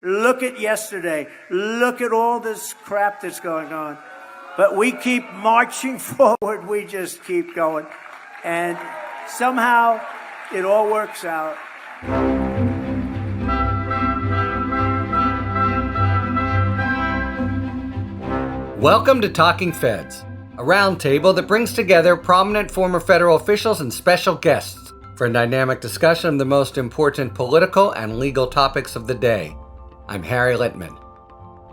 Look at yesterday. Look at all this crap that's going on. But we keep marching forward. We just keep going. And somehow it all works out. Welcome to Talking Feds, a roundtable that brings together prominent former federal officials and special guests for a dynamic discussion of the most important political and legal topics of the day. I'm Harry Littman.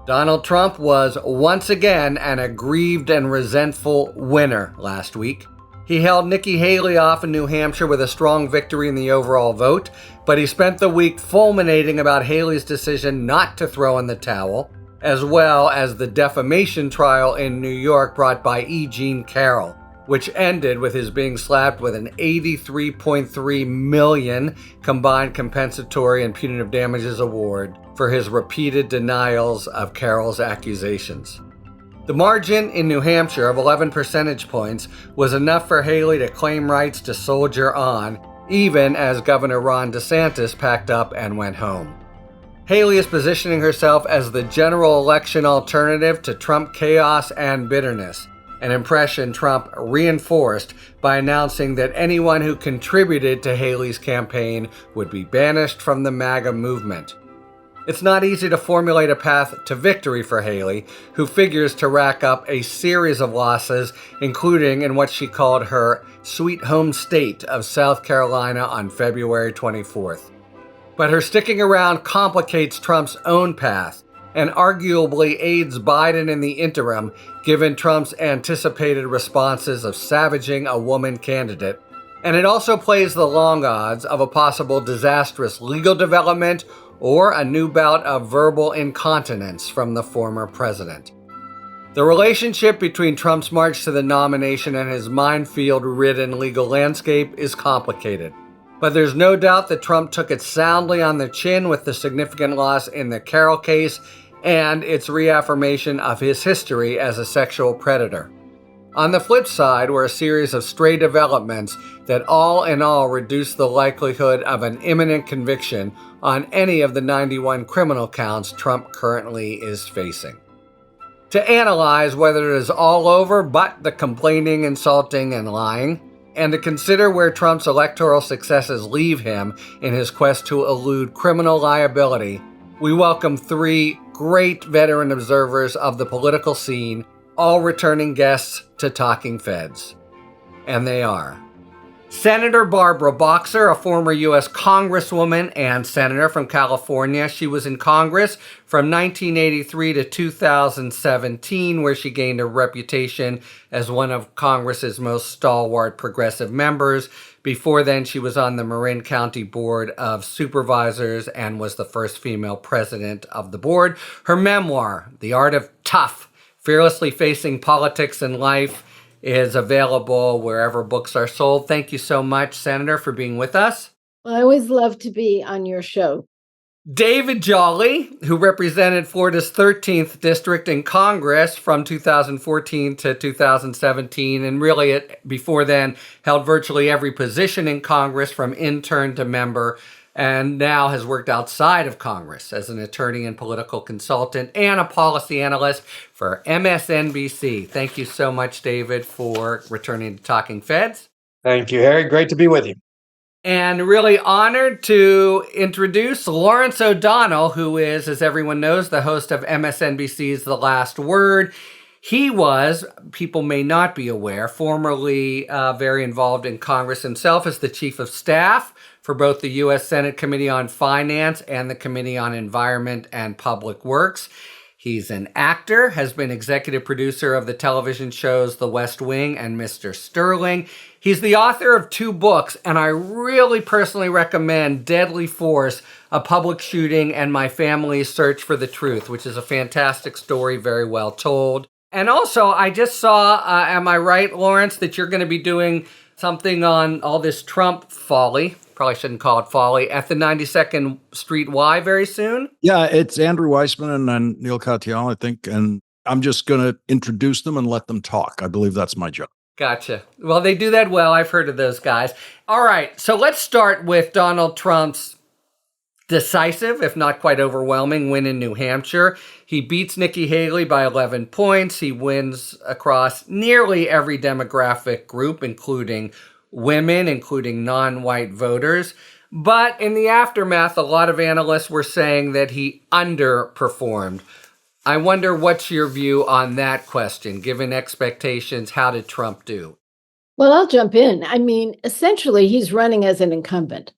Donald Trump was once again an aggrieved and resentful winner last week. He held Nicki Haley off in New Hampshire with a strong victory in the overall vote, but he spent the week fulminating about Haley's decision not to throw in the towel, as well as the defamation trial in New York brought by E. Carroll, which ended with his being slapped with an $83.3 million combined compensatory and punitive damages award for his repeated denials of Carroll's accusations. The margin in New Hampshire of 11 percentage points was enough for Haley to claim rights to soldier on, even as Governor Ron DeSantis packed up and went home. Haley is positioning herself as the general election alternative to Trump chaos and bitterness, an impression Trump reinforced by announcing that anyone who contributed to Haley's campaign would be banished from the MAGA movement. It's not easy to formulate a path to victory for Haley, who figures to rack up a series of losses, including in what she called her sweet home state of South Carolina on February 24th. But her sticking around complicates Trump's own path and arguably aids Biden in the interim, given Trump's anticipated responses of savaging a woman candidate. And it also plays the long odds of a possible disastrous legal development or a new bout of verbal incontinence from the former president. The relationship between Trump's march to the nomination and his minefield-ridden legal landscape is complicated. But there's no doubt that Trump took it soundly on the chin with the significant loss in the Carroll case and its reaffirmation of his history as a sexual predator. On the flip side were a series of stray developments that all in all reduce the likelihood of an imminent conviction on any of the 91 criminal counts Trump currently is facing. To analyze whether it is all over but the complaining, insulting, and lying, and to consider where Trump's electoral successes leave him in his quest to elude criminal liability, we welcome three great veteran observers of the political scene, all returning guests to Talking Feds. And they are Senator Barbara Boxer, a former U.S. Congresswoman and senator from California. She was in Congress from 1983 to 2017, where she gained a reputation as one of Congress's most stalwart progressive members. Before then, she was on the Marin County Board of Supervisors and was the first female president of the board. Her memoir, The Art of Tough, Fearlessly Facing Politics and Life, is available wherever books are sold. Thank you so much, Senator, for being with us. I always love to be on your show. David Jolly, who represented Florida's 13th district in Congress from 2014 to 2017, and really before then held virtually every position in Congress from intern to member, and now has worked outside of Congress as an attorney and political consultant and a policy analyst for MSNBC. Thank you so much, David, for returning to Talking Feds. Thank you, Harry. Great to be with you. And really honored to introduce Lawrence O'Donnell, who is, as everyone knows, the host of MSNBC's The Last Word. He was, people may not be aware, formerly very involved in Congress himself as the chief of staff for both the U.S. Senate Committee on Finance and the Committee on Environment and Public Works. He's an actor, has been executive producer of the television shows The West Wing and Mr. Sterling. He's the author of 2 books, and I really personally recommend Deadly Force, A Public Shooting, and My Family's Search for the Truth, which is a fantastic story, very well told. And also, I just saw, am I right, Lawrence, that you're going to be doing something on all this Trump folly, probably shouldn't call it folly, at the 92nd Street Y very soon? Yeah, it's Andrew Weissman and Neil Katyal, I think, and I'm just going to introduce them and let them talk. I believe that's my job. Gotcha. Well, they do that well. I've heard of those guys. All right, so let's start with Donald Trump's decisive, if not quite overwhelming, win in New Hampshire. He beats Nikki Haley by 11 points. He wins across nearly every demographic group, including women, including non-white voters. But in the aftermath, a lot of analysts were saying that he underperformed. I wonder what's your view on that question, given expectations, how did Trump do? Well, I'll jump in. I mean, essentially, he's running as an incumbent,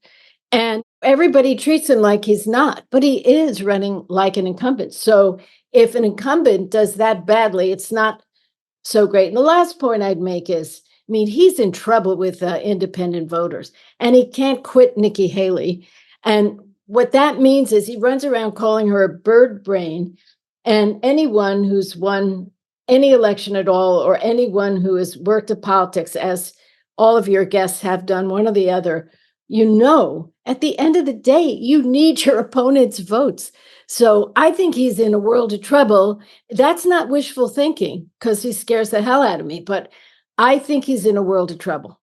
and everybody treats him like he's not, but he is running like an incumbent. So if an incumbent does that badly, it's not so great. And the last point I'd make is, I mean, he's in trouble with independent voters, and he can't quit Nikki Haley. And what that means is he runs around calling her a bird brain, and anyone who's won any election at all, or anyone who has worked at politics, as all of your guests have done, one or the other, at the end of the day, you need your opponent's votes. So I think he's in a world of trouble. That's not wishful thinking, because he scares the hell out of me, but I think he's in a world of trouble.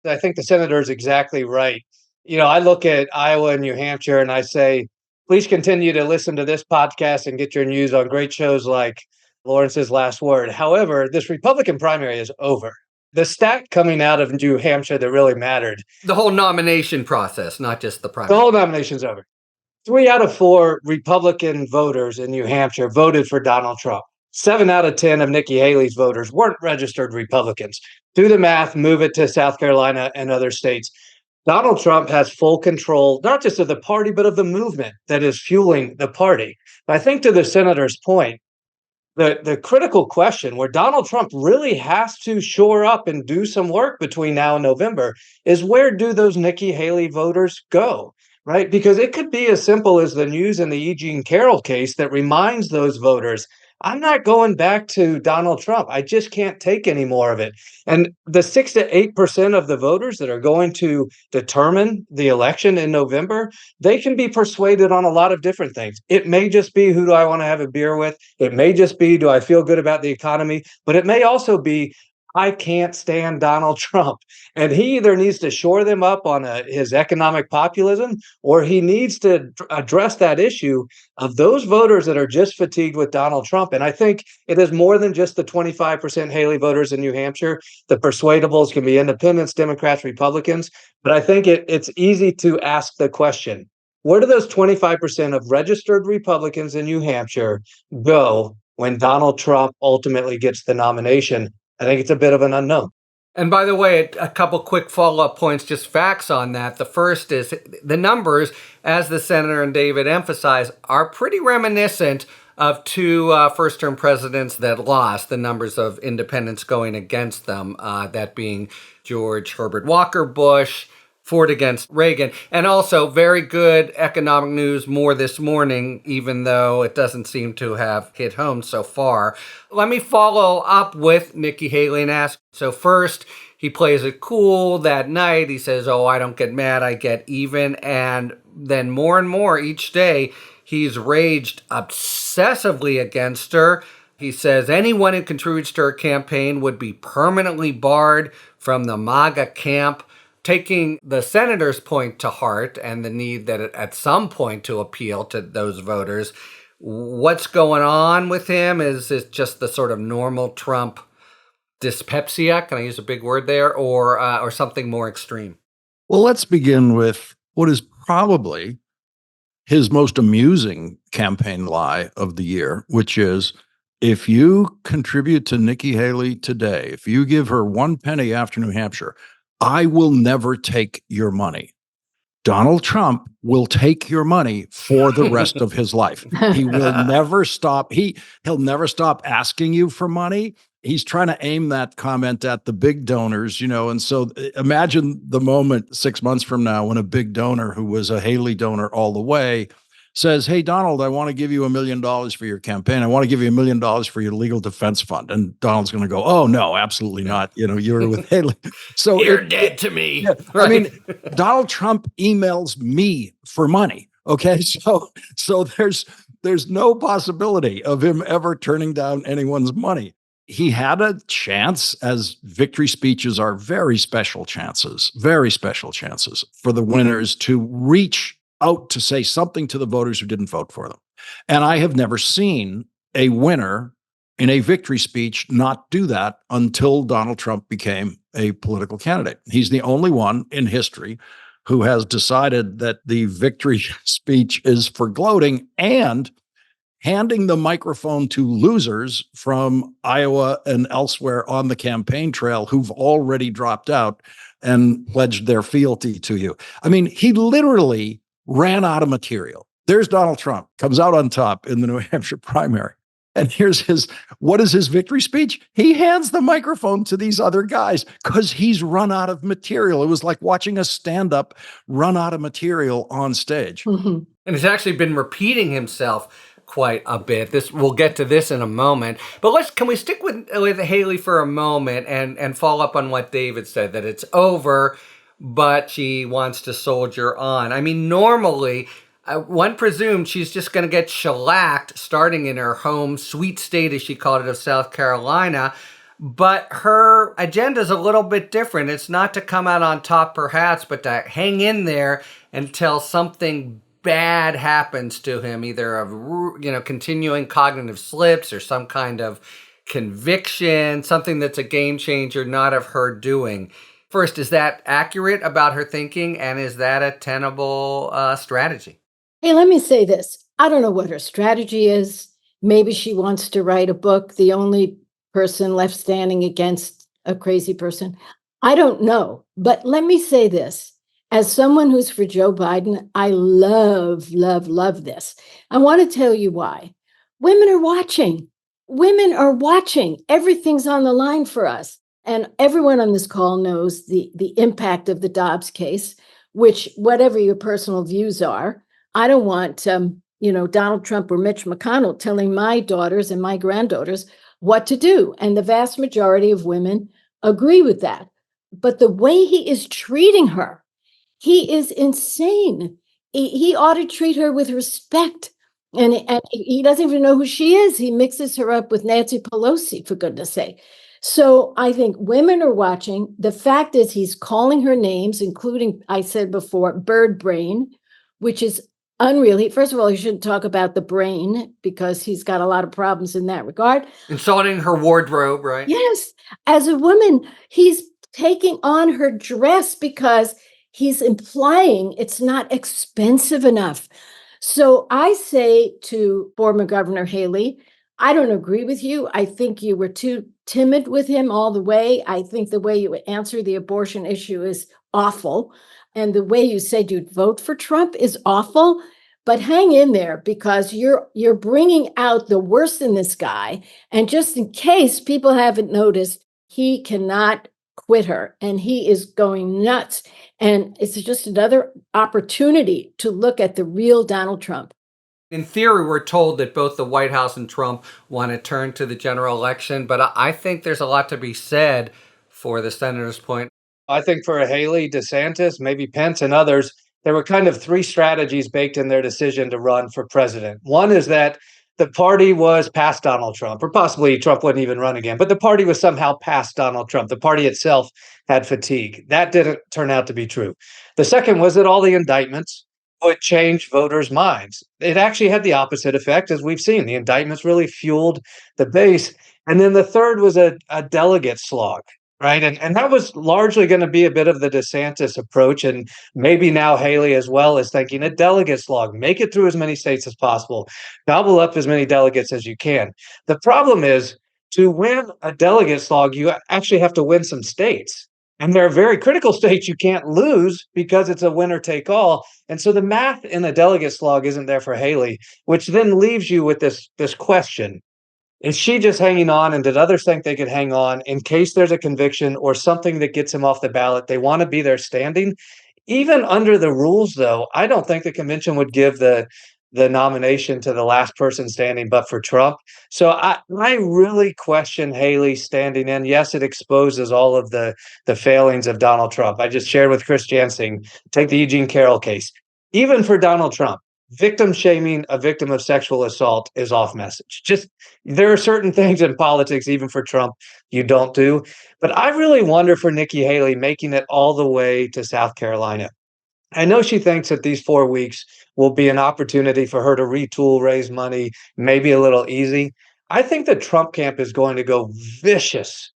I think the senator is exactly right. I look at Iowa and New Hampshire and I say, please continue to listen to this podcast and get your news on great shows like Lawrence's Last Word. However, this Republican primary is over. The stat coming out of New Hampshire that really mattered. The whole nomination process, not just the primary. The whole nomination's over. 3 out of 4 Republican voters in New Hampshire voted for Donald Trump. 7 out of 10 of Nikki Haley's voters weren't registered Republicans. Do the math, move it to South Carolina and other states. Donald Trump has full control, not just of the party, but of the movement that is fueling the party. I think to the senator's point, the critical question where Donald Trump really has to shore up and do some work between now and November is, where do those Nikki Haley voters go? Right? Because it could be as simple as the news in the E. Jean Carroll case that reminds those voters, I'm not going back to Donald Trump. I just can't take any more of it. And the 6 to 8% of the voters that are going to determine the election in November, they can be persuaded on a lot of different things. It may just be, who do I want to have a beer with? It may just be, do I feel good about the economy? But it may also be, I can't stand Donald Trump. And he either needs to shore them up on his economic populism, or he needs to address that issue of those voters that are just fatigued with Donald Trump. And I think it is more than just the 25% Haley voters in New Hampshire. The persuadables can be independents, Democrats, Republicans. But I think it's easy to ask the question, where do those 25% of registered Republicans in New Hampshire go when Donald Trump ultimately gets the nomination? I think it's a bit of an unknown. And by the way, a couple quick follow-up points, just facts on that. The first is the numbers, as the senator and David emphasize, are pretty reminiscent of 2 first-term presidents that lost, the numbers of independents going against them, that being George Herbert Walker Bush, Ford against Reagan. And also very good economic news more this morning, even though it doesn't seem to have hit home so far. Let me follow up with Nikki Haley and ask, so first, he plays it cool that night. He says, oh, I don't get mad, I get even. And then more and more each day, he's raged obsessively against her. He says anyone who contributes to her campaign would be permanently barred from the MAGA camp. Taking the senator's point to heart and the need that at some point to appeal to those voters, what's going on with him? Is it just the sort of normal Trump dyspepsia? Can I use a big word there? Or something more extreme? Well, let's begin with what is probably his most amusing campaign lie of the year, which is, if you contribute to Nikki Haley today, if you give her 1 penny after New Hampshire, I will never take your money. Donald Trump will take your money for the rest of his life. He will never stop. He'll never stop asking you for money. He's trying to aim that comment at the big donors, and so imagine the moment 6 months from now when a big donor who was a Haley donor all the way says, hey, Donald, I want to give you $1 million for your campaign. I want to give you $1 million for your legal defense fund. And Donald's going to go, oh, no, absolutely not. You're with Haley. So you're dead to me. Yeah, right. I mean, Donald Trump emails me for money. Okay. So there's no possibility of him ever turning down anyone's money. He had a chance, as victory speeches are very special chances for the winners to reach out to say something to the voters who didn't vote for them. And I have never seen a winner in a victory speech not do that until Donald Trump became a political candidate. He's the only one in history who has decided that the victory speech is for gloating and handing the microphone to losers from Iowa and elsewhere on the campaign trail who've already dropped out and pledged their fealty to you. I mean, he literally ran out of material. There's Donald Trump, comes out on top in the New Hampshire primary. And what is his victory speech? He hands the microphone to these other guys because he's run out of material. It was like watching a stand-up run out of material on stage. Mm-hmm. And he's actually been repeating himself quite a bit. We'll get to this in a moment. But can we stick with Haley for a moment and follow up on what David said, that it's over, but she wants to soldier on. I mean, normally, one presumed she's just going to get shellacked starting in her home sweet state, as she called it, of South Carolina. But her agenda is a little bit different. It's not to come out on top, perhaps, but to hang in there until something bad happens to him, either of continuing cognitive slips or some kind of conviction, something that's a game changer, not of her doing. First, is that accurate about her thinking, and is that a tenable strategy? Hey, let me say this. I don't know what her strategy is. Maybe she wants to write a book, the only person left standing against a crazy person. I don't know. But let me say this. As someone who's for Joe Biden, I love, love, love this. I want to tell you why. Women are watching. Women are watching. Everything's on the line for us. And everyone on this call knows the impact of the Dobbs case, which, whatever your personal views are, I don't want, Donald Trump or Mitch McConnell telling my daughters and my granddaughters what to do. And the vast majority of women agree with that. But the way he is treating her, he is insane. He ought to treat her with respect. And he doesn't even know who she is. He mixes her up with Nancy Pelosi, for goodness sake. So I think women are watching. The fact is he's calling her names, including, I said before, bird brain, which is unreal. First of all, he shouldn't talk about the brain because he's got a lot of problems in that regard. Insulting her wardrobe, right? Yes. As a woman, he's taking on her dress because he's implying it's not expensive enough. So I say to former Governor Haley, I don't agree with you. I think you were too timid with him all the way. I think the way you answer the abortion issue is awful. And the way you said you'd vote for Trump is awful. But hang in there because you're bringing out the worst in this guy. And just in case people haven't noticed, he cannot quit her and he is going nuts. And it's just another opportunity to look at the real Donald Trump. In theory, we're told that both the White House and Trump want to turn to the general election, but I think there's a lot to be said for the senator's point. I think for Haley, DeSantis, maybe Pence and others, there were kind of three strategies baked in their decision to run for president. One is that the party was past Donald Trump, or possibly Trump wouldn't even run again, but the party was somehow past Donald Trump. The party itself had fatigue. That didn't turn out to be true. The second was that all the indictments would change voters' minds. It actually had the opposite effect, as we've seen. The indictments really fueled the base. And then the third was a delegate slog, right? And that was largely going to be a bit of the DeSantis approach. And maybe now Haley as well is thinking a delegate slog, make it through as many states as possible, gobble up as many delegates as you can. The problem is to win a delegate slog, you actually have to win some states. And there are very critical states you can't lose because it's a winner take all. And so the math in a delegate slog isn't there for Haley, which then leaves you with this question. Is she just hanging on, and did others think they could hang on in case there's a conviction or something that gets him off the ballot? They want to be there standing. Even under the rules, though, I don't think the convention would give the nomination to the last person standing but for Trump. So I really question Haley standing in. Yes, it exposes all of the failings of Donald Trump. I just shared with Chris Jansing, take the Eugene Carroll case. Even for Donald Trump, victim shaming a victim of sexual assault is off message. Just there are certain things in politics, even for Trump, you don't do. But I really wonder for Nikki Haley making it all the way to South Carolina. I know she thinks that these 4 weeks will be an opportunity for her to retool, raise money, maybe a little easy. I think the Trump camp is going to go vicious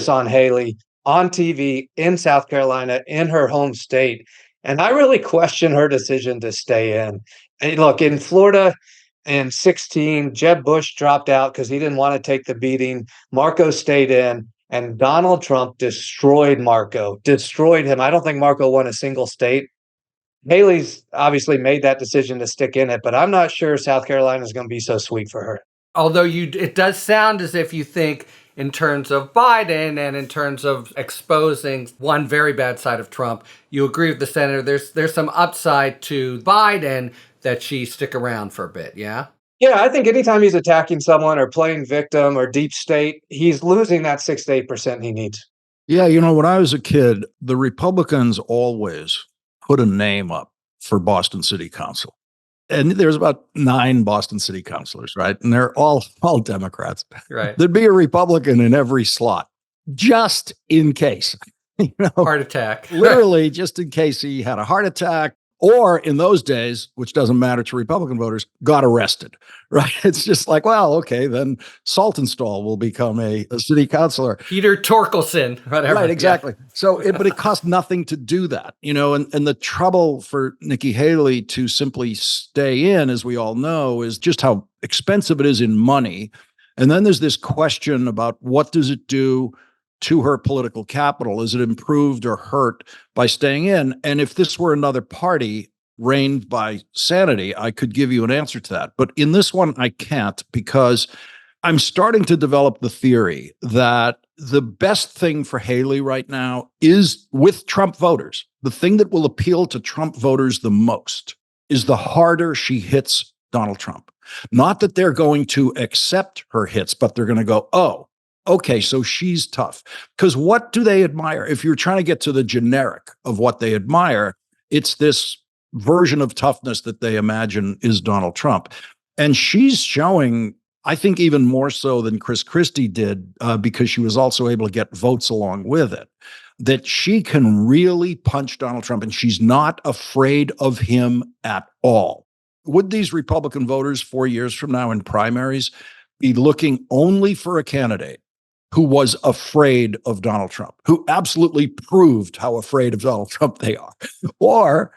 on Haley on TV in South Carolina, in her home state. And I really question her decision to stay in. And look, in Florida in 16, Jeb Bush dropped out because he didn't want to take the beating. Marco stayed in, and Donald Trump destroyed Marco, destroyed him. I don't think Marco won a single state. Haley's obviously made that decision to stick in it, but I'm not sure South Carolina is going to be so sweet for her. Although it does sound as if you think in terms of Biden and in terms of exposing one very bad side of Trump, you agree with the senator. There's some upside to Biden that she stick around for a bit, yeah? Yeah, I think anytime he's attacking someone or playing victim or deep state, he's losing that 6 to 8% he needs. Yeah, when I was a kid, the Republicans always put a name up for Boston City Council. And there's about 9 Boston City councilors, right? And they're all Democrats. Right. There'd be a Republican in every slot, just in case. Heart attack. Literally, just in case he had a heart attack, or in those days, which doesn't matter to Republican voters, got arrested, right? It's just like, well, okay, then Saltonstall will become a city councilor. Peter Torkelson, whatever. Right, exactly. Yeah. So, but it cost nothing to do that, and the trouble for Nikki Haley to simply stay in, as we all know, is just how expensive it is in money. And then there's this question about what does it do to her political capital? Is it improved or hurt by staying in? And if this were another party reigned by sanity, I could give you an answer to that. But in this one, I can't, because I'm starting to develop the theory that the best thing for Haley right now is with Trump voters. The thing that will appeal to Trump voters the most is the harder she hits Donald Trump. Not that they're going to accept her hits, but they're going to go, oh, okay, so she's tough. Because what do they admire? If you're trying to get to the generic of what they admire, it's this version of toughness that they imagine is Donald Trump. And she's showing, I think, even more so than Chris Christie did, because she was also able to get votes along with it, that she can really punch Donald Trump, and she's not afraid of him at all. Would these Republican voters 4 years from now in primaries be looking only for a candidate who was afraid of Donald Trump, who absolutely proved how afraid of Donald Trump they are? Or,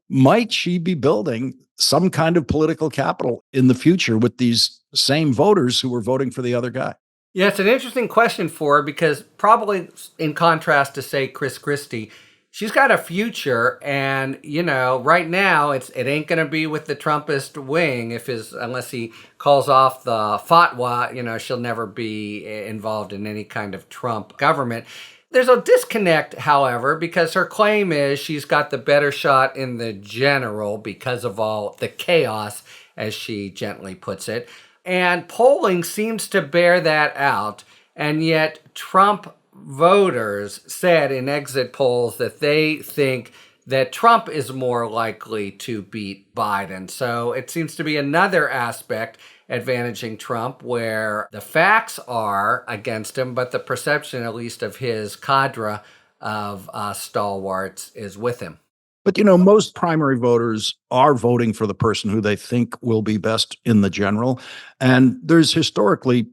might she be building some kind of political capital in the future with these same voters who were voting for the other guy? Yeah, it's an interesting question for her, because probably in contrast to, say, Chris Christie, she's got a future, and right now it ain't going to be with the Trumpist wing. Unless he calls off the fatwa, she'll never be involved in any kind of Trump government. There's a disconnect, however, because her claim is she's got the better shot in the general because of all the chaos, as she gently puts it. And polling seems to bear that out, and yet Trump voters said in exit polls that they think that Trump is more likely to beat Biden. So it seems to be another aspect advantaging Trump, where the facts are against him, but the perception, at least of his cadre of stalwarts, is with him. But, most primary voters are voting for the person who they think will be best in the general. And there's historically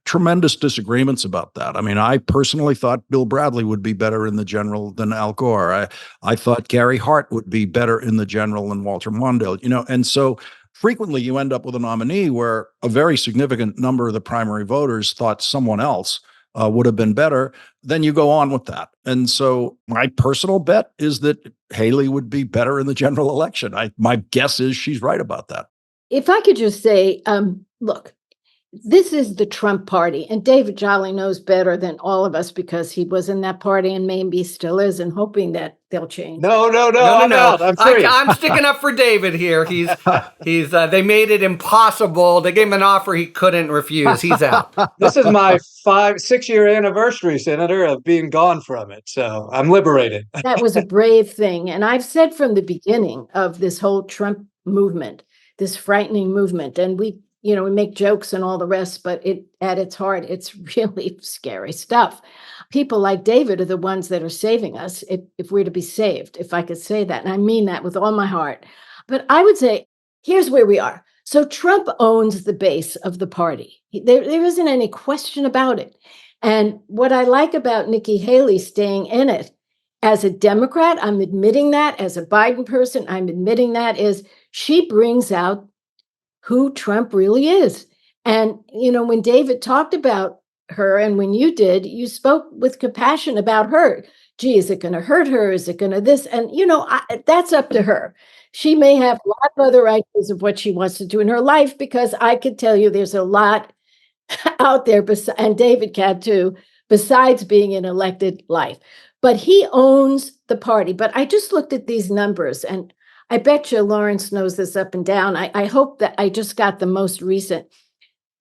tremendous disagreements about that. I mean, I personally thought Bill Bradley would be better in the general than Al Gore. I thought Gary Hart would be better in the general than Walter Mondale, and so frequently you end up with a nominee where a very significant number of the primary voters thought someone else would have been better. Then you go on with that. And so my personal bet is that Haley would be better in the general election. My guess is she's right about that. If I could just say, look, this is the Trump party, and David Jolly knows better than all of us because he was in that party and maybe still is, and hoping that they'll change. No. I'm out. I'm free. I'm sticking up for David here. He's. They made it impossible. They gave him an offer he couldn't refuse. He's out. This is my 6-year anniversary, Senator, of being gone from it. So I'm liberated. That was a brave thing. And I've said from the beginning of this whole Trump movement, this frightening movement, and we we make jokes and all the rest, but at its heart, it's really scary stuff. People like David are the ones that are saving us if we're to be saved, if I could say that. And I mean that with all my heart. But I would say, here's where we are. So Trump owns the base of the party. There isn't any question about it. And what I like about Nikki Haley staying in it, as a Democrat, I'm admitting that. As a Biden person, I'm admitting that, is she brings out who Trump really is. And, when David talked about her and when you did, you spoke with compassion about her. Gee, is it going to hurt her? Is it going to this? And, that's up to her. She may have a lot of other ideas of what she wants to do in her life, because I could tell you there's a lot out there, and David can too, besides being in elected life. But he owns the party. But I just looked at these numbers, and I bet you Lawrence knows this up and down. I hope that I just got the most recent.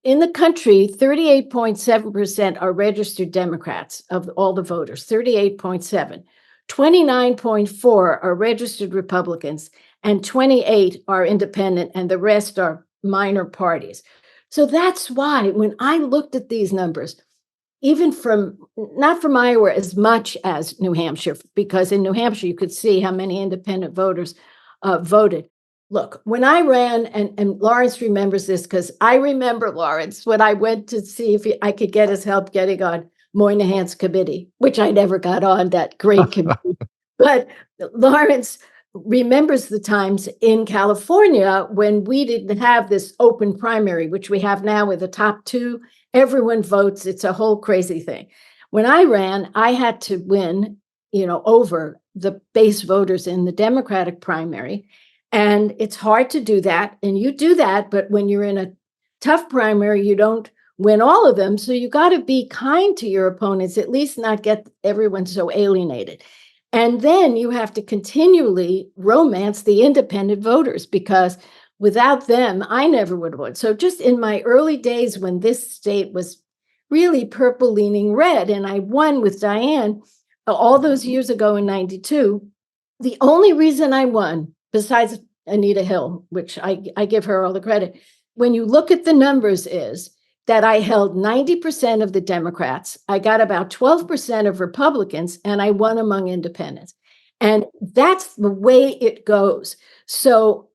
In the country, 38.7% are registered Democrats of all the voters, 38.7. 29.4 are registered Republicans, and 28 are independent, and the rest are minor parties. So that's why when I looked at these numbers, even not from Iowa as much as New Hampshire, because in New Hampshire, you could see how many independent voters voted. Look, when I ran, and Lawrence remembers this, because I remember Lawrence when I went to see if I could get his help getting on Moynihan's committee, which I never got on, that great committee. But Lawrence remembers the times in California when we didn't have this open primary, which we have now with the top two. Everyone votes. It's a whole crazy thing. When I ran, I had to win, over the base voters in the Democratic primary. And it's hard to do that. And you do that, but when you're in a tough primary, you don't win all of them. So you got to be kind to your opponents, at least not get everyone so alienated. And then you have to continually romance the independent voters, because without them, I never would have won. So just in my early days when this state was really purple leaning red, and I won with Diane all those years ago in 92, the only reason I won, besides Anita Hill, which I give her all the credit, when you look at the numbers, is that I held 90% of the Democrats, I got about 12% of Republicans, and I won among independents. And that's the way it goes. So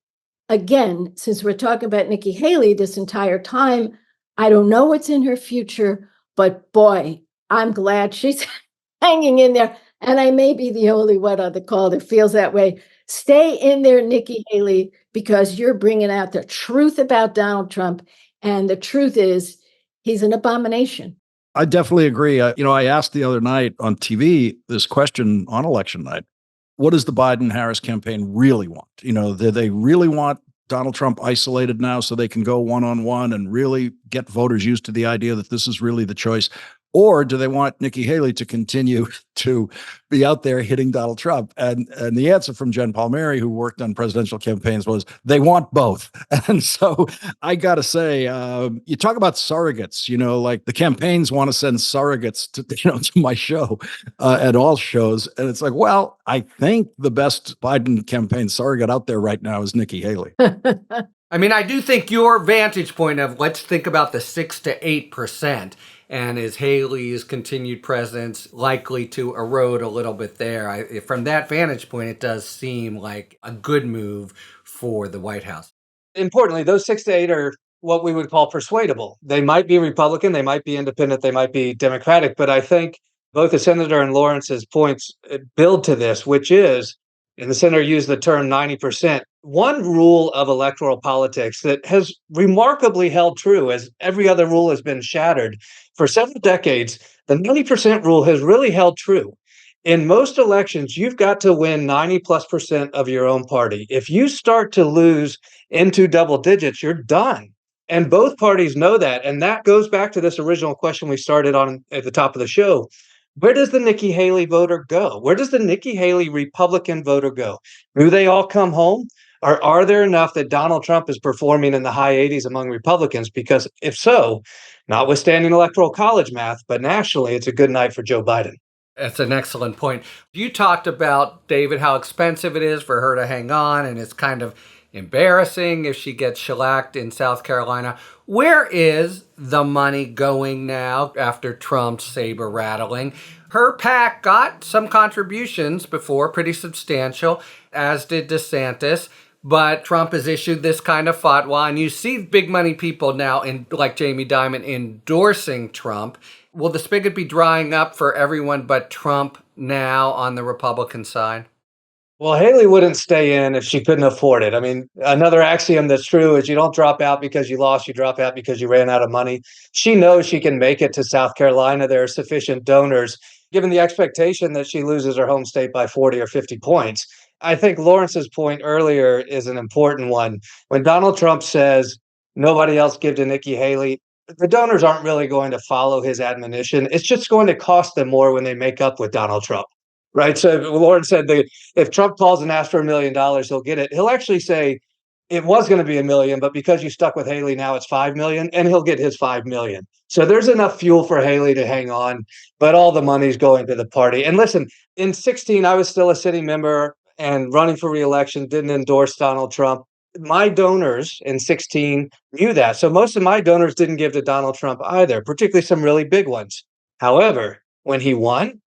again, since we're talking about Nikki Haley this entire time, I don't know what's in her future, but boy, I'm glad she's hanging in there. And I may be the only one on the call that feels that way. Stay in there, Nikki Haley, because you're bringing out the truth about Donald Trump. And the truth is, he's an abomination. I definitely agree. I asked the other night on TV this question on election night. What does the Biden-Harris campaign really want? Do they really want Donald Trump isolated now so they can go one-on-one and really get voters used to the idea that this is really the choice? Or do they want Nikki Haley to continue to be out there hitting Donald Trump? And the answer from Jen Palmieri, who worked on presidential campaigns, was they want both. And so I got to say, you talk about surrogates, like the campaigns want to send surrogates to my show at all shows. And it's like, well, I think the best Biden campaign surrogate out there right now is Nikki Haley. I mean, I do think your vantage point of let's think about the 6 to 8%. And is Haley's continued presence likely to erode a little bit there? From that vantage point, it does seem like a good move for the White House. Importantly, those 6 to 8 are what we would call persuadable. They might be Republican, they might be independent, they might be Democratic, but I think both the senator and Lawrence's points build to this, which is, and the senator used the term 90%. One rule of electoral politics that has remarkably held true as every other rule has been shattered for several decades, the 90% rule has really held true. In most elections, you've got to win 90+% of your own party. If you start to lose into double digits, you're done. And both parties know that. And that goes back to this original question we started on at the top of the show. Where does the Nikki Haley voter go? Where does the Nikki Haley Republican voter go? Do they all come home? Or are there enough that Donald Trump is performing in the high 80s among Republicans? Because if so, notwithstanding electoral college math, but nationally, it's a good night for Joe Biden. That's an excellent point. You talked about, David, how expensive it is for her to hang on, and it's kind of embarrassing if she gets shellacked in South Carolina. Where is the money going now after Trump's saber rattling? Her PAC got some contributions before, pretty substantial, as did DeSantis. But Trump has issued this kind of fatwa, and you see big money people now, like Jamie Dimon, endorsing Trump. Will the spigot be drying up for everyone but Trump now on the Republican side? Well, Haley wouldn't stay in if she couldn't afford it. I mean, another axiom that's true is you don't drop out because you lost, you drop out because you ran out of money. She knows she can make it to South Carolina. There are sufficient donors, given the expectation that she loses her home state by 40 or 50 points. I think Lawrence's point earlier is an important one. When Donald Trump says nobody else give to Nikki Haley, the donors aren't really going to follow his admonition. It's just going to cost them more when they make up with Donald Trump. Right. So Lawrence said that if Trump calls and asks for $1 million, he'll get it. He'll actually say it was going to be $1 million, but because you stuck with Haley, now it's 5 million, and he'll get his 5 million. So there's enough fuel for Haley to hang on, but all the money's going to the party. And listen, in 2016, I was still a city member and running for re-election, didn't endorse Donald Trump. My donors in 2016 knew that. So most of my donors didn't give to Donald Trump either, particularly some really big ones. However, when he won,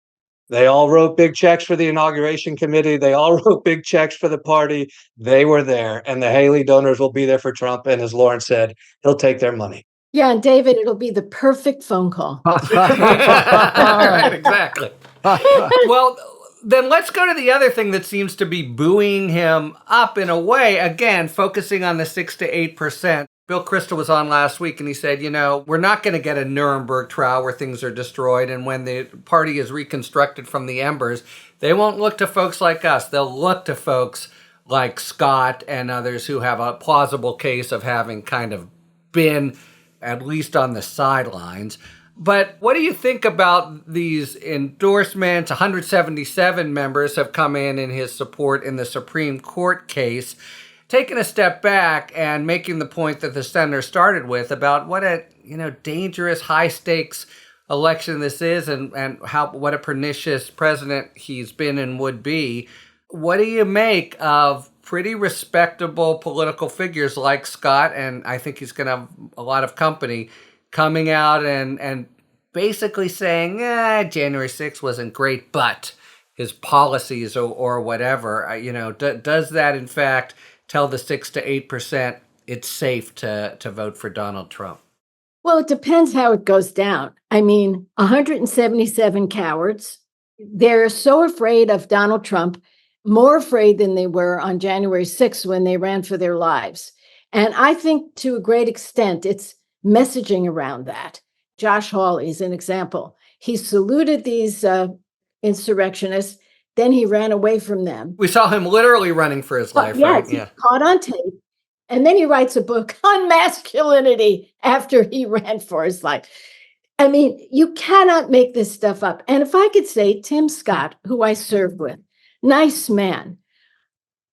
they all wrote big checks for the inauguration committee. They all wrote big checks for the party. They were there. And the Haley donors will be there for Trump. And as Lawrence said, he'll take their money. Yeah, and David, it'll be the perfect phone call. Right, exactly. Well, then let's go to the other thing that seems to be buoying him up in a way, again, focusing on the 6 to 8%. Bill Kristol was on last week and he said, we're not going to get a Nuremberg trial where things are destroyed. And when the party is reconstructed from the embers, they won't look to folks like us. They'll look to folks like Scott and others who have a plausible case of having kind of been at least on the sidelines. But what do you think about these endorsements? 177 members have come in his support in the Supreme Court case. Taking a step back and making the point that the senator started with about what a dangerous, high-stakes election this is and what a pernicious president he's been and would be. What do you make of pretty respectable political figures like Scott, and I think he's going to have a lot of company, coming out and basically saying, January 6th wasn't great, but his policies or whatever, does that in fact tell the 6 to 8% it's safe to vote for Donald Trump? Well, it depends how it goes down. I mean, 177 cowards. They're so afraid of Donald Trump, more afraid than they were on January 6th when they ran for their lives. And I think to a great extent, it's messaging around that. Josh Hawley is an example. He saluted these insurrectionists. Then he ran away from them. We saw him literally running for his life, yes, right? Yeah, caught on tape. And then he writes a book on masculinity after he ran for his life. I mean, you cannot make this stuff up. And if I could say, Tim Scott, who I served with, nice man,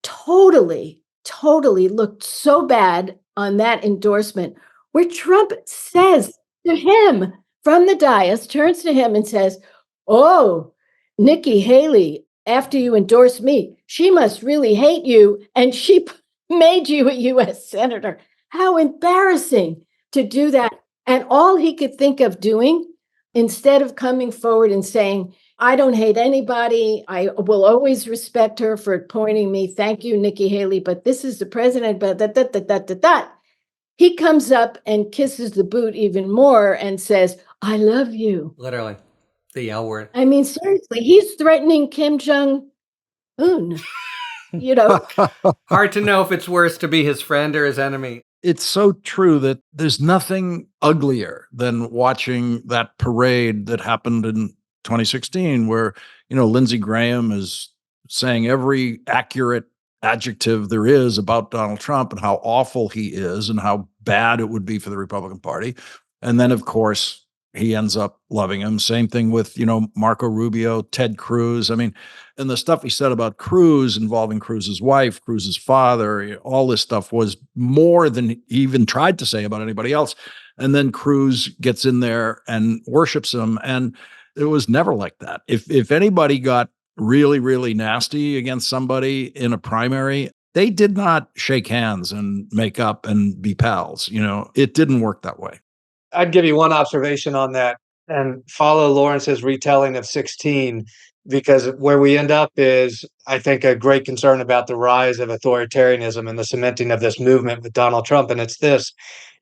totally looked so bad on that endorsement where Trump says to him from the dais, turns to him and says, "Oh, Nikki Haley, after you endorse me, she must really hate you, and she made you a U.S. Senator." How embarrassing to do that. And all he could think of doing, instead of coming forward and saying, "I don't hate anybody. I will always respect her for appointing me. Thank you, Nikki Haley, but this is the president," but he comes up and kisses the boot even more and says, "I love you." Literally. The L word. I mean, seriously, he's threatening Kim Jong-un, Hard to know if it's worse to be his friend or his enemy. It's so true that there's nothing uglier than watching that parade that happened in 2016 where, Lindsey Graham is saying every accurate adjective there is about Donald Trump and how awful he is and how bad it would be for the Republican Party. And then, of course, he ends up loving him. Same thing with, Marco Rubio, Ted Cruz. I mean, and the stuff he said about Cruz involving Cruz's wife, Cruz's father, all this stuff was more than he even tried to say about anybody else. And then Cruz gets in there and worships him. And it was never like that. If anybody got really, really nasty against somebody in a primary, they did not shake hands and make up and be pals. It didn't work that way. I'd give you one observation on that and follow Lawrence's retelling of 16, because where we end up is, I think, a great concern about the rise of authoritarianism and the cementing of this movement with Donald Trump. And it's this,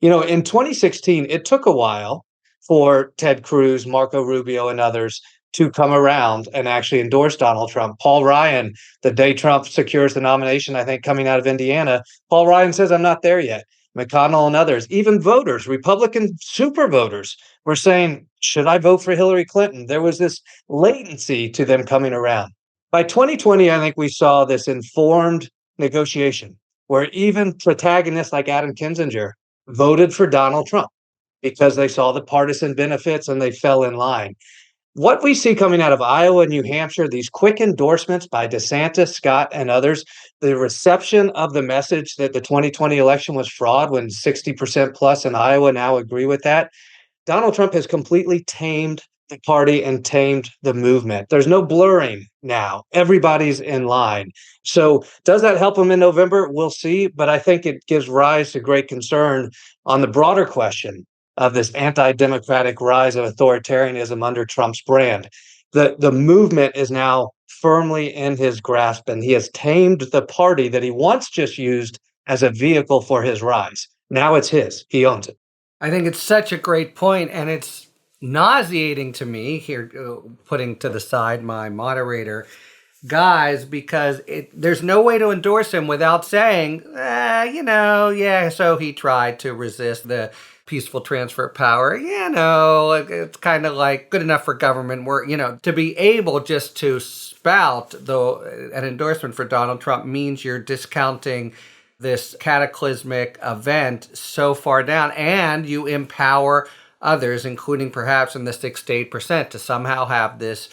in 2016, it took a while for Ted Cruz, Marco Rubio, and others to come around and actually endorse Donald Trump. Paul Ryan, the day Trump secures the nomination, I think, coming out of Indiana, Paul Ryan says, I'm not there yet. McConnell and others, even voters, Republican super voters, were saying, should I vote for Hillary Clinton? There was this latency to them coming around. By 2020, I think we saw this informed negotiation where even protagonists like Adam Kinzinger voted for Donald Trump because they saw the partisan benefits and they fell in line. What we see coming out of Iowa and New Hampshire, these quick endorsements by DeSantis, Scott, and others, the reception of the message that the 2020 election was fraud when 60% plus in Iowa now agree with that, Donald Trump has completely tamed the party and tamed the movement. There's no blurring now. Everybody's in line. So does that help him in November? We'll see. But I think it gives rise to great concern on the broader question of this anti-democratic rise of authoritarianism under Trump's brand. The movement is now firmly in his grasp, and he has tamed the party that he once just used as a vehicle for his rise. Now it's his. He owns it. I think it's such a great point, and it's nauseating to me here, putting to the side my moderator guys, because there's no way to endorse him without saying, so he tried to resist the peaceful transfer of power. It's kind of like good enough for government work. To be able just to spout an endorsement for Donald Trump means you're discounting this cataclysmic event so far down, and you empower others, including perhaps in the 6 to 8%, to somehow have this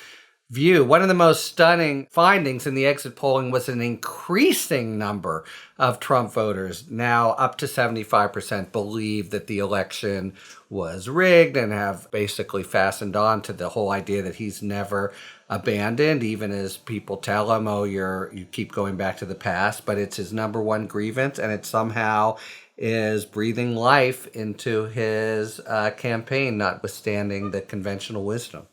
view. One of the most stunning findings in the exit polling was an increasing number of Trump voters, now up to 75%, believe that the election was rigged and have basically fastened on to the whole idea that he's never abandoned, even as people tell him, you keep going back to the past. But it's his number one grievance, and it somehow is breathing life into his campaign, notwithstanding the conventional wisdom.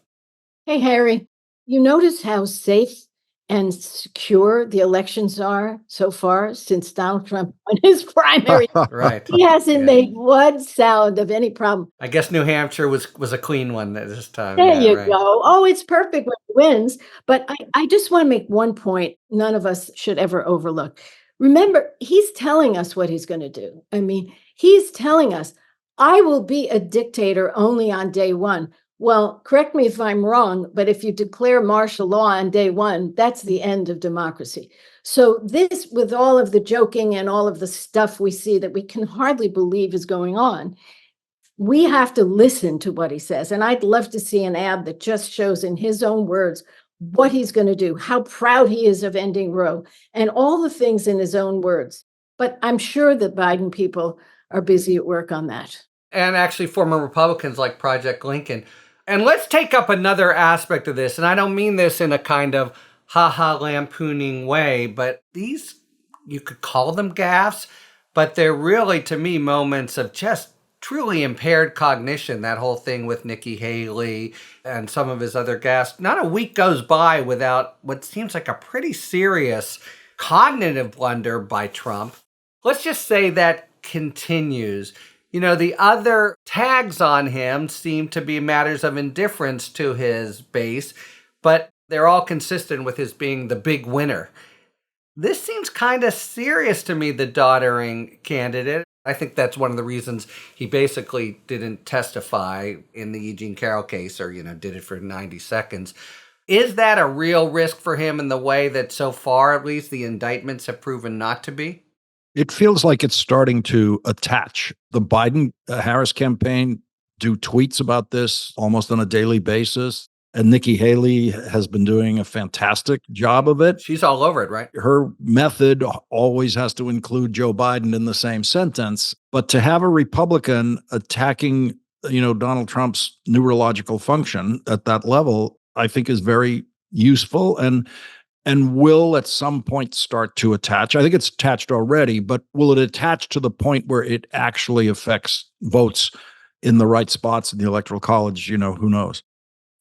Hey, Harry, you notice how safe and secure the elections are so far since Donald Trump won his primary? Right. He hasn't made one sound of any problem. I guess New Hampshire was a clean one this time. There you right. go. Oh, it's perfect when he wins. But I just want to make one point none of us should ever overlook. Remember, he's telling us what he's going to do. I mean, he's telling us, I will be a dictator only on day one. Well, correct me if I'm wrong, but if you declare martial law on day one, that's the end of democracy. So this, with all of the joking and all of the stuff we see that we can hardly believe is going on, we have to listen to what he says. And I'd love to see an ad that just shows in his own words what he's going to do, how proud he is of ending Roe, and all the things in his own words. But I'm sure the Biden people are busy at work on that. And actually former Republicans like Project Lincoln. And let's take up another aspect of this. And I don't mean this in a kind of ha-ha lampooning way, but these, you could call them gaffes, but they're really, to me, moments of just truly impaired cognition. That whole thing with Nicki Haley and some of his other gaffes. Not a week goes by without what seems like a pretty serious cognitive blunder by Trump. Let's just say that continues. The other tags on him seem to be matters of indifference to his base, but they're all consistent with his being the big winner. This seems kind of serious to me, the doddering candidate. I think that's one of the reasons he basically didn't testify in the Eugene Carroll case, or, did it for 90 seconds. Is that a real risk for him in the way that so far, at least, the indictments have proven not to be? It feels like it's starting to attach. The Biden-Harris campaign do tweets about this almost on a daily basis. And Nicki Haley has been doing a fantastic job of it. She's all over it, right? Her method always has to include Joe Biden in the same sentence. But to have a Republican attacking, Donald Trump's neurological function at that level, I think is very useful. And and will at some point start to attach. I think it's attached already, but will it attach to the point where it actually affects votes in the right spots in the Electoral College? Who knows?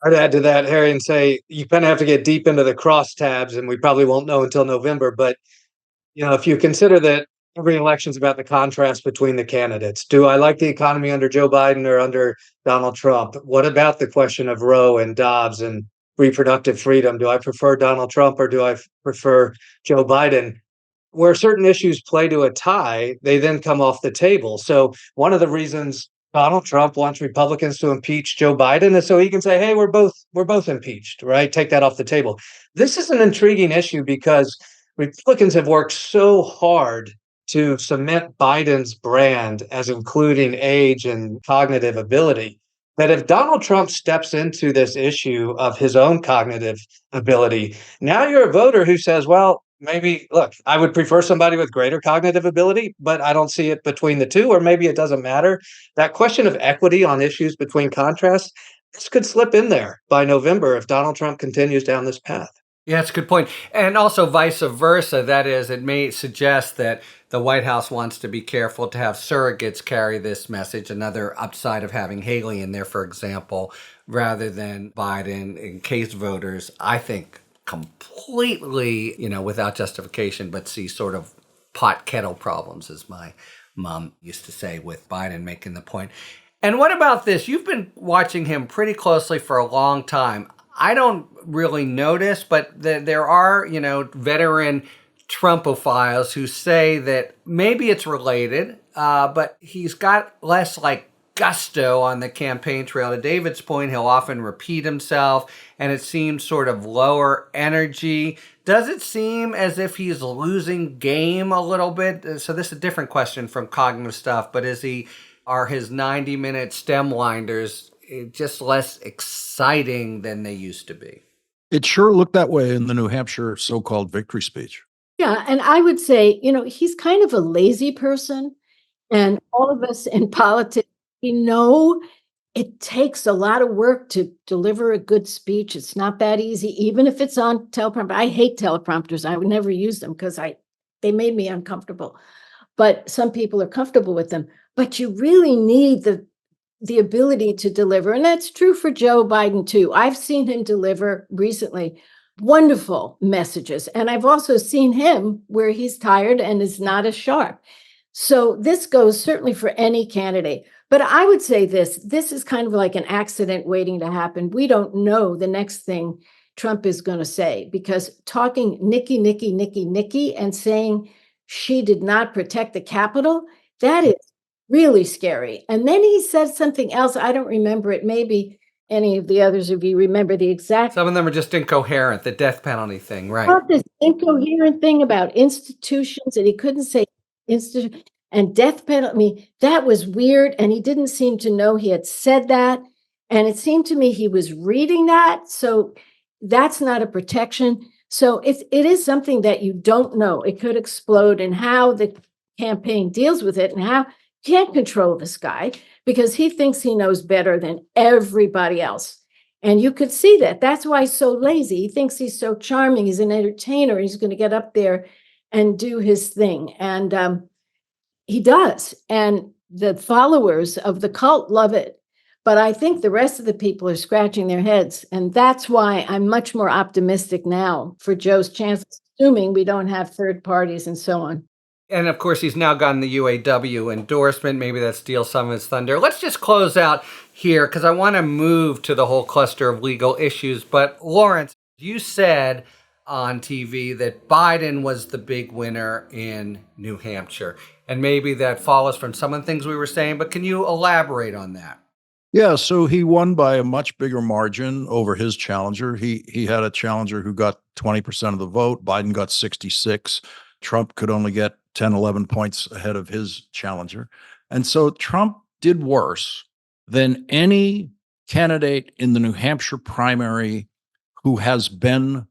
I'd add to that, Harry, and say you kind of have to get deep into the crosstabs, and we probably won't know until November. But if you consider that every election's about the contrast between the candidates, do I like the economy under Joe Biden or under Donald Trump? What about the question of Roe and Dobbs and reproductive freedom? Do I prefer Donald Trump or do I prefer Joe Biden? Where certain issues play to a tie, they then come off the table. So one of the reasons Donald Trump wants Republicans to impeach Joe Biden is so he can say, "Hey, we're both impeached," right? Take that off the table. This is an intriguing issue because Republicans have worked so hard to cement Biden's brand as including age and cognitive ability that if Donald Trump steps into this issue of his own cognitive ability, now you're a voter who says, well, maybe, look, I would prefer somebody with greater cognitive ability, but I don't see it between the two, or maybe it doesn't matter. That question of equity on issues between contrasts, this could slip in there by November if Donald Trump continues down this path. Yeah, that's a good point. And also vice versa. That is, it may suggest that the White House wants to be careful to have surrogates carry this message, another upside of having Haley in there, for example, rather than Biden, in case voters, I think, completely, without justification, but see sort of pot kettle problems, as my mom used to say, with Biden making the point. And what about this? You've been watching him pretty closely for a long time. I don't really notice, but there are, veteran Trumpophiles who say that maybe it's related, but he's got less gusto on the campaign trail. To David's point, he'll often repeat himself, and it seems sort of lower energy. Does it seem as if he's losing game a little bit? So this is a different question from cognitive stuff, but are his 90-minute stemwinders just less exciting than they used to be? It sure looked that way in the New Hampshire so-called victory speech. Yeah, and I would say, he's kind of a lazy person, and all of us in politics, it takes a lot of work to deliver a good speech. It's not that easy, even if it's on teleprompter. I hate teleprompters. I would never use them because they made me uncomfortable. But some people are comfortable with them. But you really need the ability to deliver. And that's true for Joe Biden, too. I've seen him deliver recently wonderful messages. And I've also seen him where he's tired and is not as sharp. So this goes certainly for any candidate. But I would say this is kind of like an accident waiting to happen. We don't know the next thing Trump is going to say, because talking Nicki, and saying she did not protect the Capitol, that is really scary. And then he said something else. I don't remember it. Maybe any of the others of you remember the exact. Some of them are just incoherent, the death penalty thing, right? About this incoherent thing about institutions, and he couldn't say institution and death penalty. I mean, that was weird. And he didn't seem to know he had said that. And it seemed to me he was reading that. So that's not a protection. So it is something that you don't know. It could explode, and how the campaign deals with it, and how can't control this guy because he thinks he knows better than everybody else. And you could see that. That's why he's so lazy. He thinks he's so charming. He's an entertainer. He's going to get up there and do his thing. And he does. And the followers of the cult love it. But I think the rest of the people are scratching their heads. And that's why I'm much more optimistic now for Joe's chances, assuming we don't have third parties and so on. And of course, he's now gotten the UAW endorsement. Maybe that steals some of his thunder. Let's just close out here because I want to move to the whole cluster of legal issues. But Lawrence, you said on TV that Biden was the big winner in New Hampshire. And maybe that follows from some of the things we were saying, but can you elaborate on that? Yeah, so he won by a much bigger margin over his challenger. He had a challenger who got 20% of the vote. Biden got 66. Trump could only get 10, 11 points ahead of his challenger. And so Trump did worse than any candidate in the New Hampshire primary who has been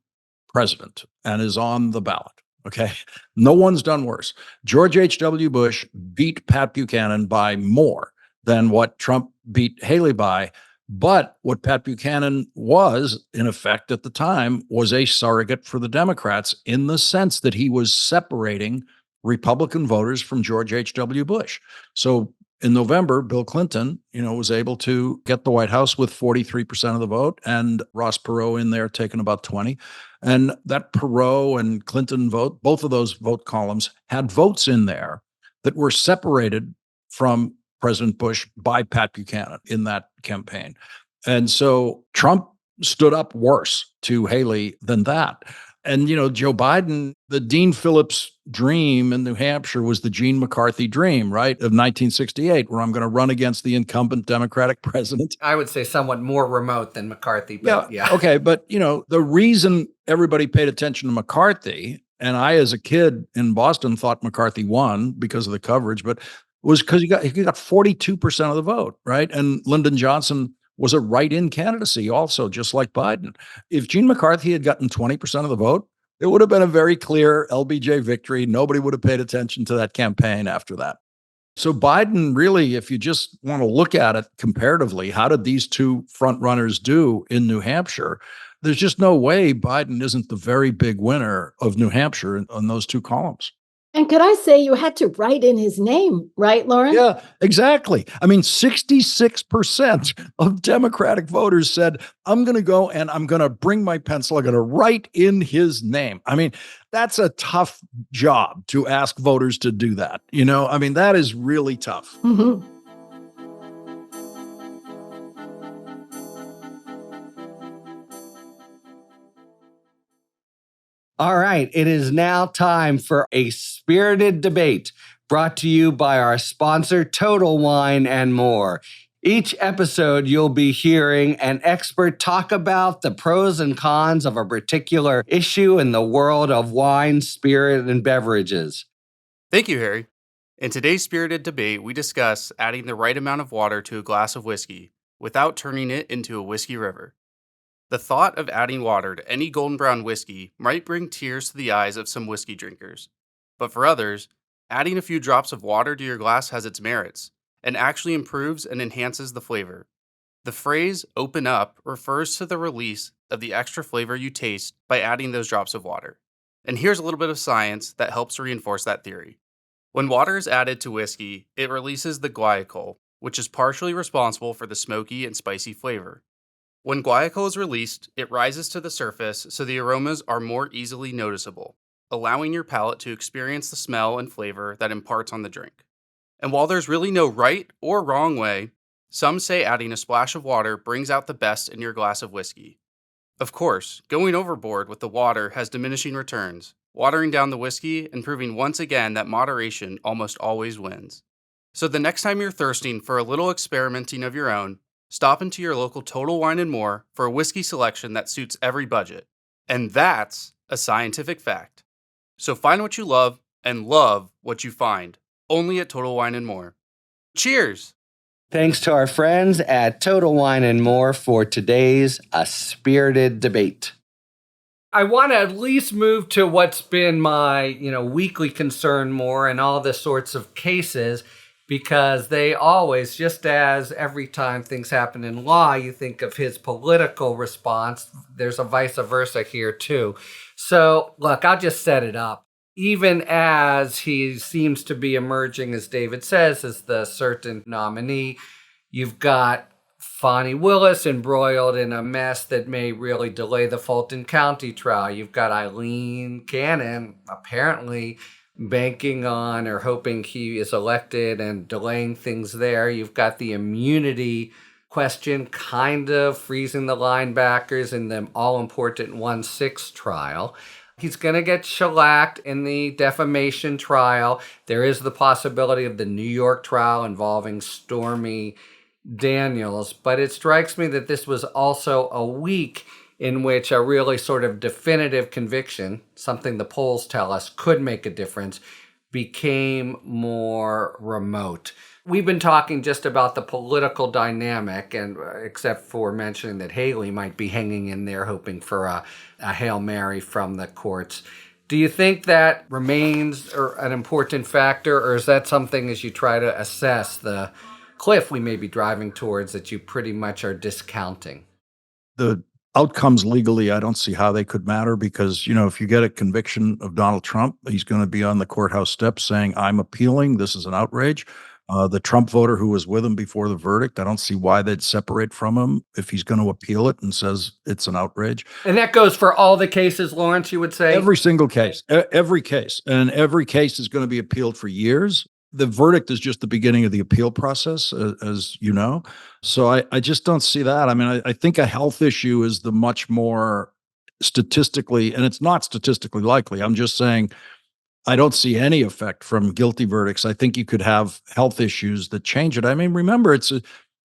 president and is on the ballot. Okay. No one's done worse. George H.W. Bush beat Pat Buchanan by more than what Trump beat Haley by. But what Pat Buchanan was, in effect at the time, was a surrogate for the Democrats in the sense that he was separating Republican voters from George H.W. Bush. So in November, Bill Clinton, was able to get the White House with 43% of the vote, and Ross Perot in there taking about 20. And that Perot and Clinton vote, both of those vote columns had votes in there that were separated from President Bush by Pat Buchanan in that campaign. And so Trump stood up worse to Haley than that. And, Joe Biden, the Dean Phillips dream in New Hampshire was the Gene McCarthy dream, right, of 1968, where I'm going to run against the incumbent Democratic president. I would say somewhat more remote than McCarthy, but yeah. Okay, but, the reason everybody paid attention to McCarthy, and I as a kid in Boston thought McCarthy won because of the coverage, but was because he got 42% of the vote, right? And Lyndon Johnson was a write-in candidacy also, just like Biden. If Gene McCarthy had gotten 20% of the vote, it would have been a very clear LBJ victory. Nobody would have paid attention to that campaign after that. So Biden really, if you just want to look at it comparatively, how did these two front runners do in New Hampshire? There's just no way Biden isn't the very big winner of New Hampshire on those two columns. And could I say you had to write in his name, right, Lauren? Yeah, exactly. I mean, 66% of Democratic voters said, I'm going to go and I'm going to bring my pencil. I'm going to write in his name. I mean, that's a tough job to ask voters to do that. I mean, that is really tough. Mm-hmm. All right, it is now time for a spirited debate brought to you by our sponsor, Total Wine and More. Each episode, you'll be hearing an expert talk about the pros and cons of a particular issue in the world of wine, spirit, and beverages. Thank you, Harry. In today's spirited debate, we discuss adding the right amount of water to a glass of whiskey without turning it into a whiskey river. The thought of adding water to any golden brown whiskey might bring tears to the eyes of some whiskey drinkers. But for others, adding a few drops of water to your glass has its merits and actually improves and enhances the flavor. The phrase "open up" refers to the release of the extra flavor you taste by adding those drops of water. And here's a little bit of science that helps reinforce that theory. When water is added to whiskey, it releases the guaiacol, which is partially responsible for the smoky and spicy flavor. When guaiacol is released, it rises to the surface so the aromas are more easily noticeable, allowing your palate to experience the smell and flavor that imparts on the drink. And while there's really no right or wrong way, some say adding a splash of water brings out the best in your glass of whiskey. Of course, going overboard with the water has diminishing returns, watering down the whiskey and proving once again that moderation almost always wins. So the next time you're thirsting for a little experimenting of your own, stop into your local Total Wine and More for a whiskey selection that suits every budget. And that's a scientific fact. So find what you love and love what you find. Only at Total Wine and More. Cheers! Thanks to our friends at Total Wine and More for today's A Spirited Debate. I want to at least move to what's been my, weekly concern more in all the sorts of cases, because they always, just as every time things happen in law, you think of his political response, there's a vice versa here too. So, look, I'll just set it up. Even as he seems to be emerging, as David says, as the certain nominee, you've got Fani Willis embroiled in a mess that may really delay the Fulton County trial. You've got Eileen Cannon apparently banking on or hoping he is elected and delaying things there. You've got the immunity question kind of freezing the linebackers in the all-important 1-6 trial. He's going to get shellacked in the defamation trial. There is the possibility of the New York trial involving Stormy Daniels, but it strikes me that this was also a week in which a really sort of definitive conviction, something the polls tell us could make a difference, became more remote. We've been talking just about the political dynamic, and except for mentioning that Haley might be hanging in there hoping for a Hail Mary from the courts. Do you think that remains an important factor, or is that something as you try to assess the cliff we may be driving towards that you pretty much are discounting? The outcomes legally, I don't see how they could matter because, if you get a conviction of Donald Trump, he's going to be on the courthouse steps saying, I'm appealing. This is an outrage. The Trump voter who was with him before the verdict, I don't see why they'd separate from him if he's going to appeal it and says it's an outrage. And that goes for all the cases, Lawrence, you would say? Every single case, every case. And every case is going to be appealed for years. The verdict is just the beginning of the appeal process, as you know. So I just don't see that. I mean, I think a health issue is the much more statistically, and it's not statistically likely. I'm just saying I don't see any effect from guilty verdicts. I think you could have health issues that change it. I mean, remember, it's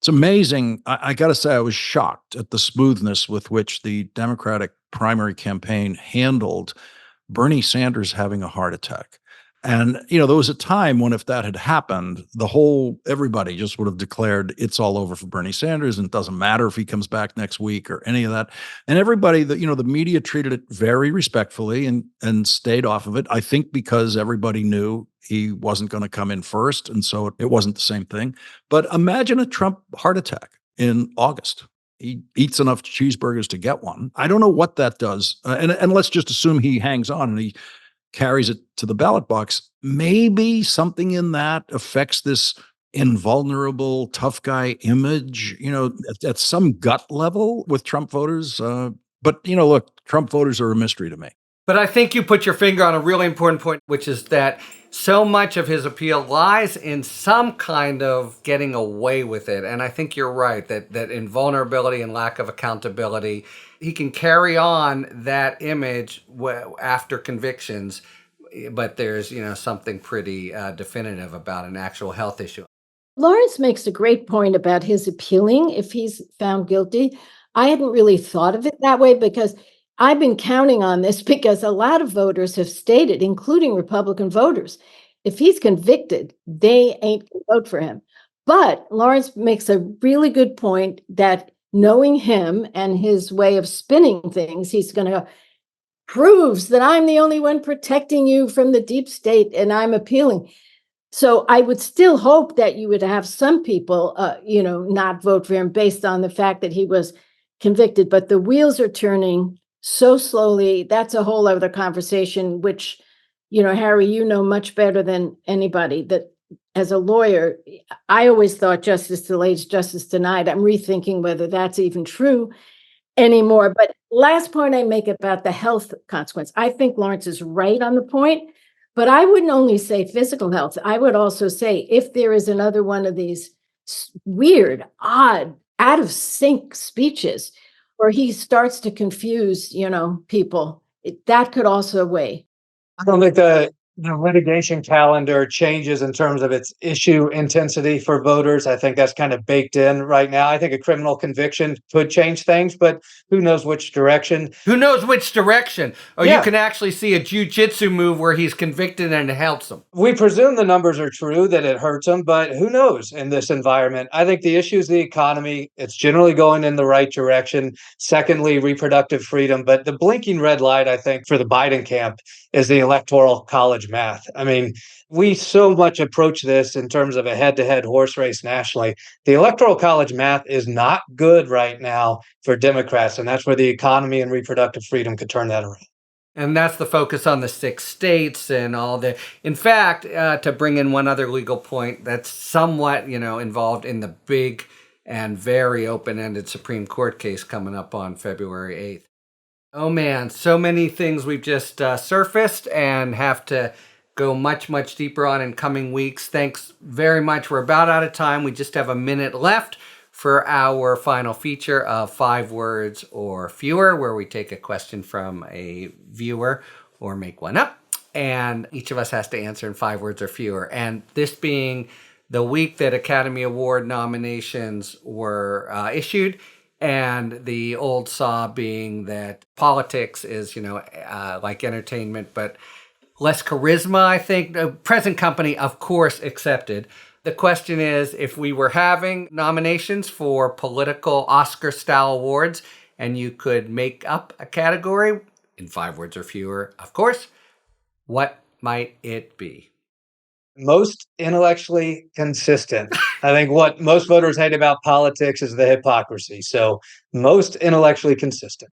amazing. I got to say, I was shocked at the smoothness with which the Democratic primary campaign handled Bernie Sanders having a heart attack. And, there was a time when if that had happened, everybody just would have declared it's all over for Bernie Sanders and it doesn't matter if he comes back next week or any of that. And everybody the media treated it very respectfully and stayed off of it. I think because everybody knew he wasn't going to come in first. And so it wasn't the same thing. But imagine a Trump heart attack in August. He eats enough cheeseburgers to get one. I don't know what that does. And let's just assume he hangs on and he carries it to the ballot box. Maybe something in that affects this invulnerable, tough guy image, at some gut level with Trump voters. But, look, Trump voters are a mystery to me. But I think you put your finger on a really important point, which is that so much of his appeal lies in some kind of getting away with it. And I think you're right, that invulnerability and lack of accountability, he can carry on that image after convictions, but there's, something pretty definitive about an actual health issue. Lawrence makes a great point about his appealing if he's found guilty. I hadn't really thought of it that way because I've been counting on this because a lot of voters have stated, including Republican voters, if he's convicted, they ain't going to vote for him. But Lawrence makes a really good point that knowing him and his way of spinning things, he's going to go, proves that I'm the only one protecting you from the deep state and I'm appealing. So I would still hope that you would have some people, not vote for him based on the fact that he was convicted. But the wheels are turning so slowly. That's a whole other conversation, which, Harry, much better than anybody, that as a lawyer, I always thought justice delayed is justice denied. I'm rethinking whether that's even true anymore. But last point I make about the health consequence, I think Lawrence is right on the point, but I wouldn't only say physical health. I would also say if there is another one of these weird, odd, out of sync speeches where he starts to confuse, people, that could also weigh. I don't think the litigation calendar changes in terms of its issue intensity for voters. I think that's kind of baked in right now. I think a criminal conviction could change things, but who knows which direction? Who knows which direction? Or Yeah. You can actually see a jiu-jitsu move where he's convicted and it helps him. We presume the numbers are true, that it hurts him, but who knows in this environment? I think the issue is the economy. It's generally going in the right direction. Secondly, reproductive freedom. But the blinking red light, I think, for the Biden camp is the electoral college math. I mean, we so much approach this in terms of a head-to-head horse race nationally. The electoral college math is not good right now for Democrats, and that's where the economy and reproductive freedom could turn that around. And that's the focus on the 6 states and all the. In fact, to bring in one other legal point that's somewhat, involved in the big and very open-ended Supreme Court case coming up on February 8th. Oh man, so many things we've just surfaced and have to go much, much deeper on in coming weeks. Thanks very much. We're about out of time. We just have a minute left for our final feature of 5 words or fewer, where we take a question from a viewer or make one up. And each of us has to answer in 5 words or fewer. And this being the week that Academy Award nominations were issued, and the old saw being that politics is, like entertainment, but less charisma, I think. Present company, of course, accepted. The question is, if we were having nominations for political Oscar-style awards and you could make up a category in 5 words or fewer, of course, what might it be? most intellectually consistent. I think what most voters hate about politics is the hypocrisy. So most intellectually consistent.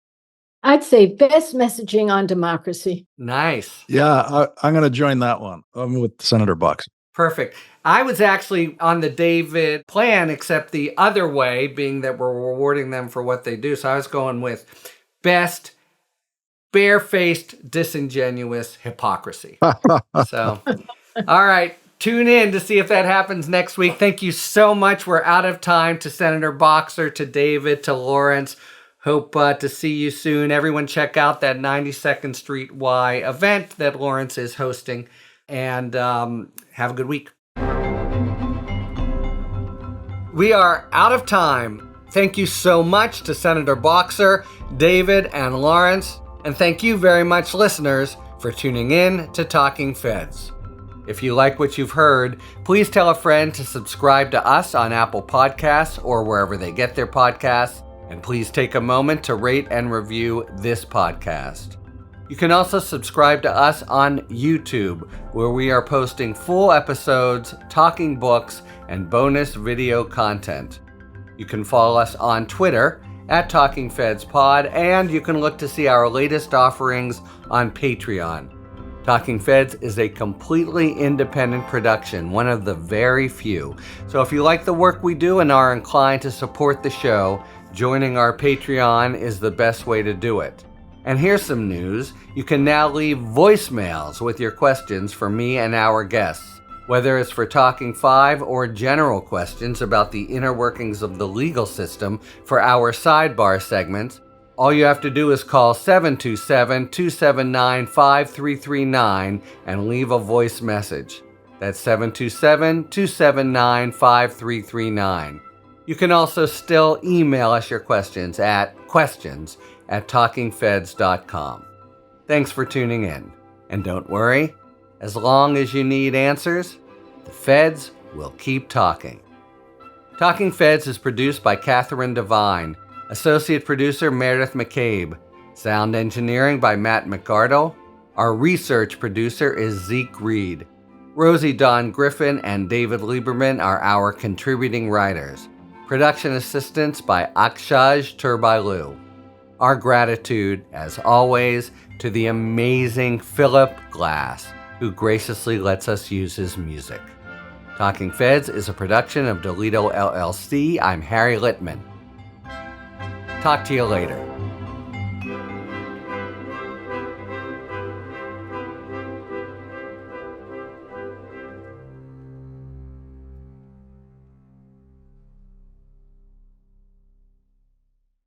I'd say best messaging on democracy. Nice. Yeah, I'm going to join that one. I'm with Senator Bucks. Perfect. I was actually on the David plan, except the other way, being that we're rewarding them for what they do. So I was going with best barefaced, disingenuous hypocrisy. So, all right. Tune in to see if that happens next week. Thank you so much. We're out of time. To Senator Boxer, to David, to Lawrence. Hope to see you soon. Everyone check out that 92nd Street Y event that Lawrence is hosting. And have a good week. We are out of time. Thank you so much to Senator Boxer, David, and Lawrence. And thank you very much, listeners, for tuning in to Talking Feds. If you like what you've heard, please tell a friend to subscribe to us on Apple Podcasts or wherever they get their podcasts. And please take a moment to rate and review this podcast. You can also subscribe to us on YouTube, where we are posting full episodes, talking books, and bonus video content. You can follow us on Twitter at Talking Feds Pod, and you can look to see our latest offerings on Patreon. Talking Feds is a completely independent production, one of the very few. So if you like the work we do and are inclined to support the show, joining our Patreon is the best way to do it. And here's some news. You can now leave voicemails with your questions for me and our guests. Whether it's for Talking 5 or general questions about the inner workings of the legal system for our sidebar segments, all you have to do is call 727-279-5339 and leave a voice message. That's 727-279-5339. You can also still email us your questions at questions@talkingfeds.com. Thanks for tuning in. And don't worry, as long as you need answers, the feds will keep talking. Talking Feds is produced by Catherine Devine, associate producer Meredith McCabe, sound engineering by Matt McGardle. Our research producer is Zeke Reed. Rosie Dawn Griffin and David Lieberman are our contributing writers. Production assistance by Akshaj Turbailu. Our gratitude, as always, to the amazing Philip Glass, who graciously lets us use his music. Talking Feds is a production of Delito LLC. I'm Harry Littman. Talk to you later.